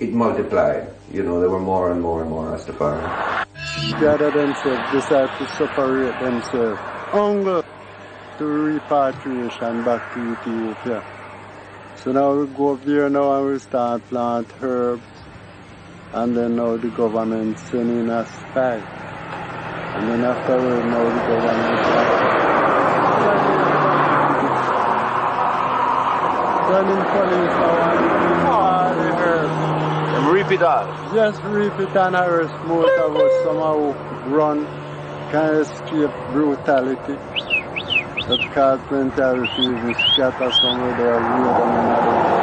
it multiplied. You know, there were more and more and more Rastafari. Gather themselves, decide to separate themselves. Hunger to repatriation back to Ethiopia. So now we go up there now and we start plant herbs. And then now the government sending us spy. And then afterward now the government running police now all the herbs. And reap it all? Just reap it and arrest most of us. Somehow run, can't escape brutality. That cause plenty of refugees scatter somewhere there, real and another.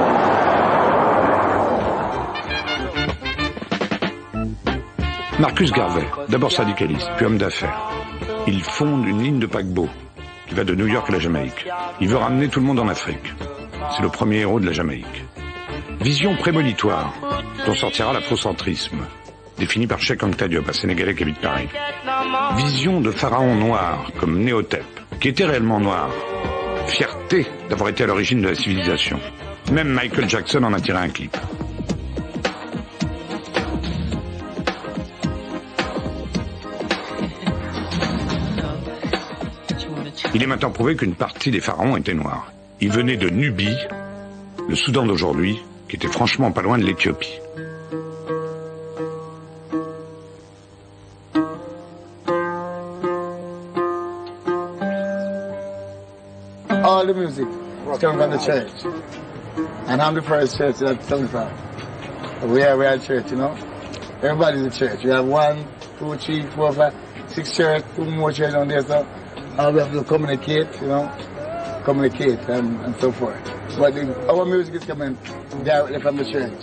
Marcus Garvey, d'abord syndicaliste, puis homme d'affaires. Il fonde une ligne de paquebot qui va de New York à la Jamaïque. Il veut ramener tout le monde en Afrique. C'est le premier héros de la Jamaïque. Vision prémonitoire dont sortira l'afrocentrisme, défini par Cheikh Anta Diop, un Sénégalais qui habite Paris. Vision de pharaon noir comme Néotep, qui était réellement noir. Fierté d'avoir été à l'origine de la civilisation. Même Michael Jackson en a tiré un clip. Il est maintenant prouvé qu'une partie des pharaons étaient noirs. Ils venaient de Nubie, le Soudan d'aujourd'hui, qui était franchement pas loin de l'Éthiopie. All the music is coming from the church. And I'm the first church that's coming from. We are a church, you know. Everybody's a church. We have 1, 2, 3, 4, 5, 6 churches, 2 more churches on there, so all we have to communicate, you know, and so forth. But our music is coming directly from the church.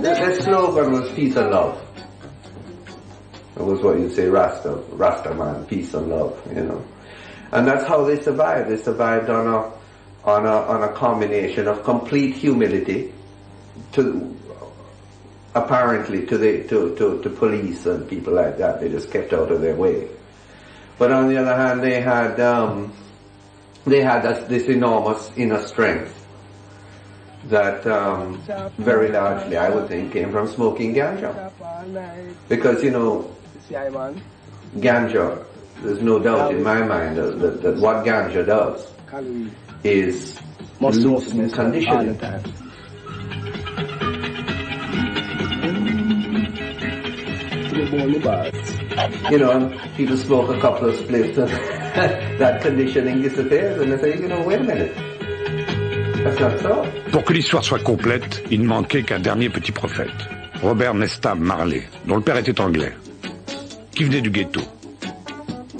The slogan was peace and love. That was what you'd say, Rasta man, peace and love, you know. And that's how they survived. They survived on a combination of complete humility apparently to police and people like that. They just kept out of their way. But on the other hand, they had this enormous inner strength that very largely, I would think, came from smoking ganja. Because, you know, ganja, there's no doubt in my mind that what ganja does is loosen conditioning. You know, and people smoke a couple of spliffs and that conditioning disappears, and they say, you know, wait a minute. That's not so. Pour que l'histoire soit complète, il ne manquait qu'un dernier petit prophète, Robert Nesta Marley, dont le père était anglais, qui venait du ghetto,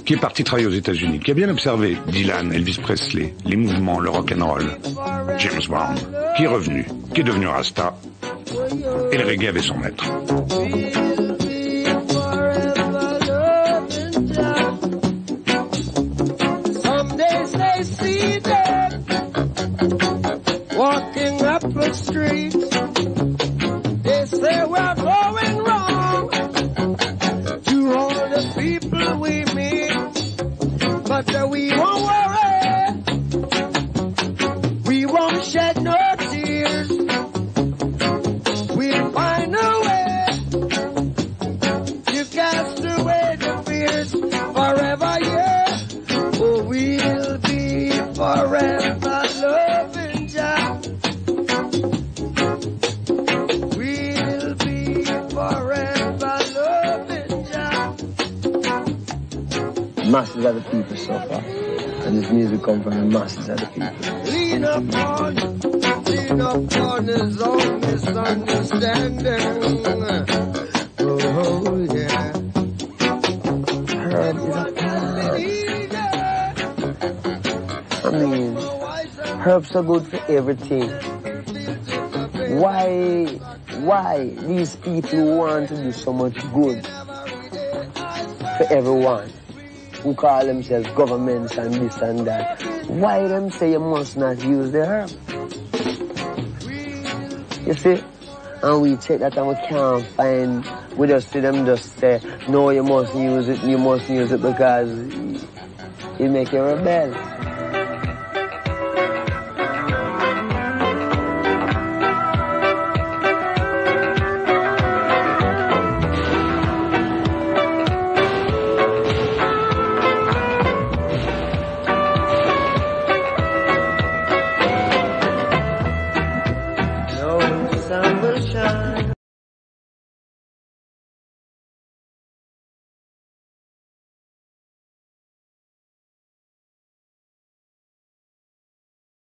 qui est parti travailler aux États-Unis, qui a bien observé Dylan, Elvis Presley, les mouvements, le rock'n'roll, James Brown, qui est revenu, qui est devenu Rasta, et le reggae avait son maître. Walking up the street, they say we're going wrong to all the people we meet, but we won't worry, we won't shed no tears, we'll find a way to cast away the fears forever, yeah, oh, we'll be forever loving Jah. Masses of the people suffer, and this music comes from the masses of the people. Lean upon his own misunderstanding. Oh yeah. Herb is a plant. I mean, herbs are good for everything. Why these people want to do so much good for everyone? Who call themselves governments and this and that. Why them say you must not use the herb? You see? And we check that and we can't find, we just see them just say, no, you must use it because it make you rebel.